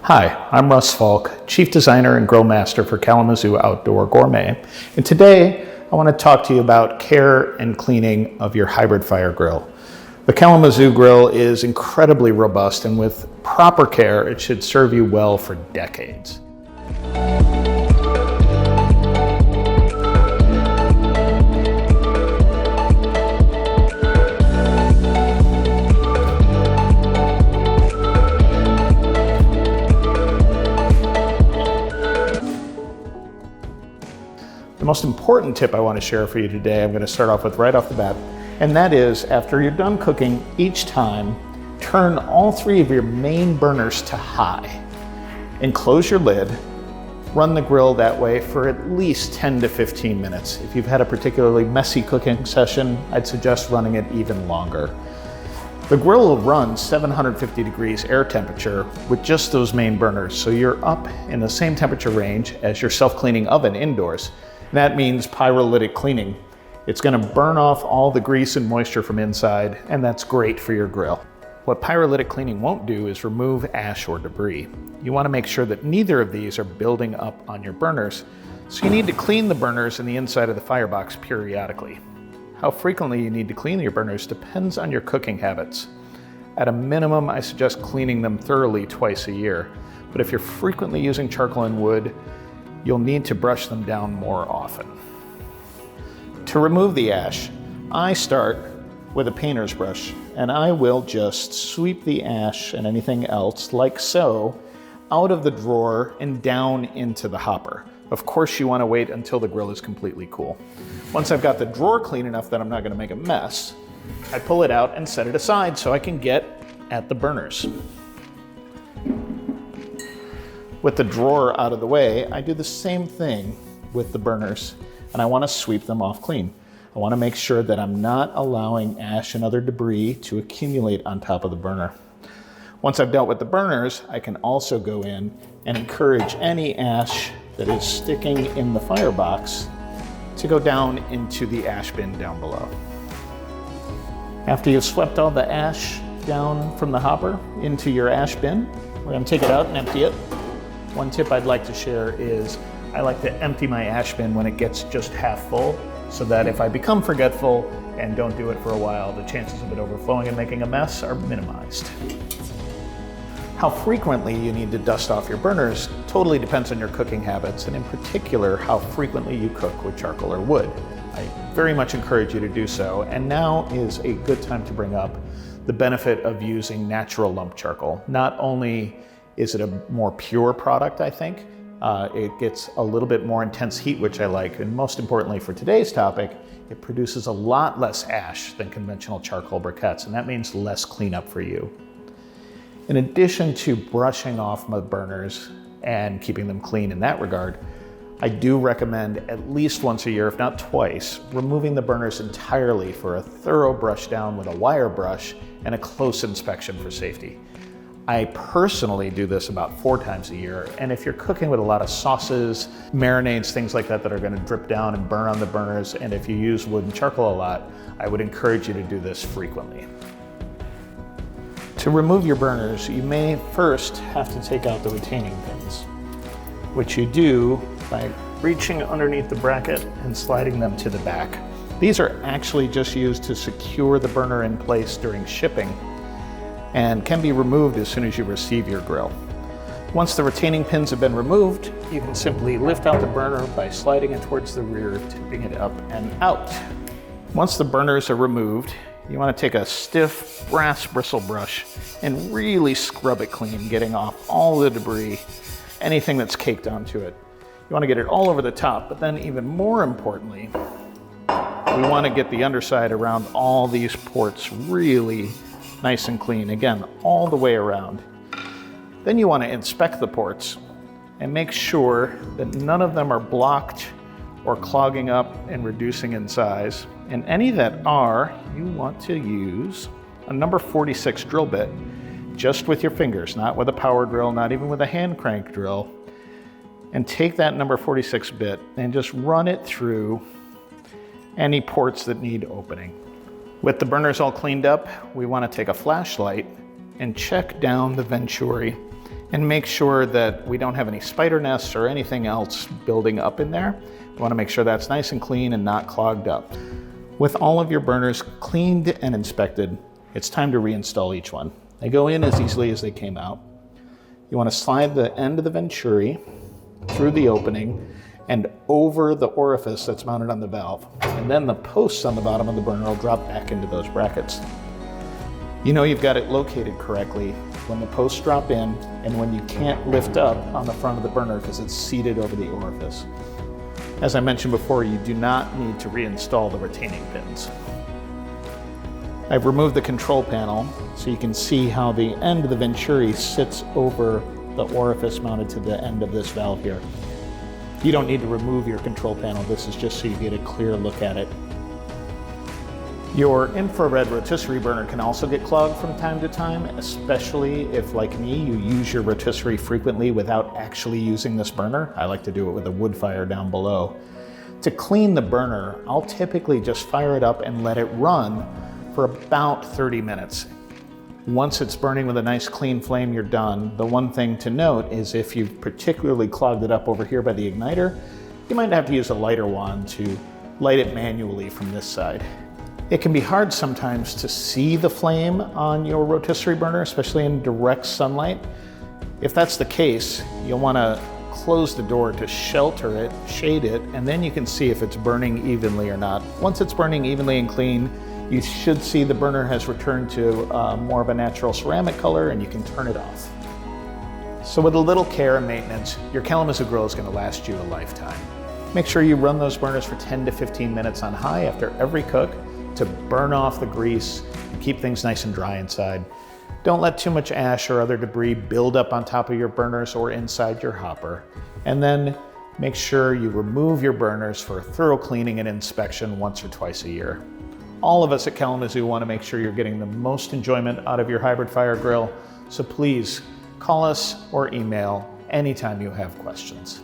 Hi, I'm Russ Faulk, Chief Designer and Grill Master for Kalamazoo Outdoor Gourmet, and today I want to talk to you about care and cleaning of your hybrid fire grill. The Kalamazoo grill is incredibly robust, and with proper care, it should serve you well for decades. The most important tip I want to share for you today, I'm going to start off with right off the bat, and that is after you're done cooking, each time, turn all three of your main burners to high and close your lid. Run the grill that way for at least 10 to 15 minutes. If you've had a particularly messy cooking session, I'd suggest running it even longer. The grill will run 750 degrees air temperature with just those main burners, so you're up in the same temperature range as your self-cleaning oven indoors. That means pyrolytic cleaning. It's going to burn off all the grease and moisture from inside, and that's great for your grill. What pyrolytic cleaning won't do is remove ash or debris. You want to make sure that neither of these are building up on your burners, so you need to clean the burners and the inside of the firebox periodically. How frequently you need to clean your burners depends on your cooking habits. At a minimum, I suggest cleaning them thoroughly twice a year, but if you're frequently using charcoal and wood, you'll need to brush them down more often. To remove the ash, I start with a painter's brush, and I will just sweep the ash and anything else, like so, out of the drawer and down into the hopper. Of course, you want to wait until the grill is completely cool. Once I've got the drawer clean enough that I'm not going to make a mess, I pull it out and set it aside so I can get at the burners. With the drawer out of the way, I do the same thing with the burners, and I want to sweep them off clean. I want to make sure that I'm not allowing ash and other debris to accumulate on top of the burner. Once I've dealt with the burners, I can also go in and encourage any ash that is sticking in the firebox to go down into the ash bin down below. After you've swept all the ash down from the hopper into your ash bin, we're going to take it out and empty it. One tip I'd like to share is I like to empty my ash bin when it gets just half full, so that if I become forgetful and don't do it for a while, the chances of it overflowing and making a mess are minimized. How frequently you need to dust off your burners totally depends on your cooking habits, and in particular, how frequently you cook with charcoal or wood. I very much encourage you to do so, and now is a good time to bring up the benefit of using natural lump charcoal. Not only is it a more pure product, I think, it gets a little bit more intense heat, which I like, and most importantly for today's topic, it produces a lot less ash than conventional charcoal briquettes, and that means less cleanup for you. In addition to brushing off my burners and keeping them clean in that regard, I do recommend at least once a year, if not twice, removing the burners entirely for a thorough brush down with a wire brush and a close inspection for safety. I personally do this about 4 times a year, and if you're cooking with a lot of sauces, marinades, things like that are going to drip down and burn on the burners, and if you use wood and charcoal a lot, I would encourage you to do this frequently. To remove your burners, you may first have to take out the retaining pins, which you do by reaching underneath the bracket and sliding them to the back. These are actually just used to secure the burner in place during shipping, and can be removed as soon as you receive your grill. Once the retaining pins have been removed, you can simply lift out the burner by sliding it towards the rear, tipping it up and out. Once the burners are removed, you want to take a stiff brass bristle brush and really scrub it clean, getting off all the debris, anything that's caked onto it. You want to get it all over the top, but then even more importantly, we want to get the underside around all these ports really nice and clean, again, all the way around. Then you want to inspect the ports and make sure that none of them are blocked or clogging up and reducing in size. And any that are, you want to use a number 46 drill bit, just with your fingers, not with a power drill, not even with a hand crank drill. And take that number 46 bit and just run it through any ports that need opening. With the burners all cleaned up, we want to take a flashlight and check down the venturi And make sure that we don't have any spider nests or anything else building up in there. You want to make sure that's nice and clean and not clogged up. With all of your burners cleaned and inspected, it's time to reinstall each one. They go in as easily as they came out. You want to slide the end of the venturi through the opening and over the orifice that's mounted on the valve. And then the posts on the bottom of the burner will drop back into those brackets. You know you've got it located correctly when the posts drop in and when you can't lift up on the front of the burner because it's seated over the orifice. As I mentioned before, you do not need to reinstall the retaining pins. I've removed the control panel so you can see how the end of the venturi sits over the orifice mounted to the end of this valve here. You don't need to remove your control panel. This is just so you get a clear look at it. Your infrared rotisserie burner can also get clogged from time to time, especially if, like me, you use your rotisserie frequently without actually using this burner. I like to do it with a wood fire down below. To clean the burner, I'll typically just fire it up and let it run for about 30 minutes. Once it's burning with a nice clean flame, you're done. The one thing to note is if you've particularly clogged it up over here by the igniter, you might have to use a lighter wand to light it manually from this side. It can be hard sometimes to see the flame on your rotisserie burner, especially in direct sunlight. If that's the case, you'll want to close the door to shelter it, shade it, and then you can see if it's burning evenly or not. Once it's burning evenly and clean, you should see the burner has returned to more of a natural ceramic color and you can turn it off. So with a little care and maintenance, your Kalamazoo grill is going to last you a lifetime. Make sure you run those burners for 10 to 15 minutes on high after every cook to burn off the grease and keep things nice and dry inside. Don't let too much ash or other debris build up on top of your burners or inside your hopper. And then make sure you remove your burners for a thorough cleaning and inspection once or twice a year. All of us at Kalamazoo want to make sure you're getting the most enjoyment out of your hybrid fire grill, so please call us or email anytime you have questions.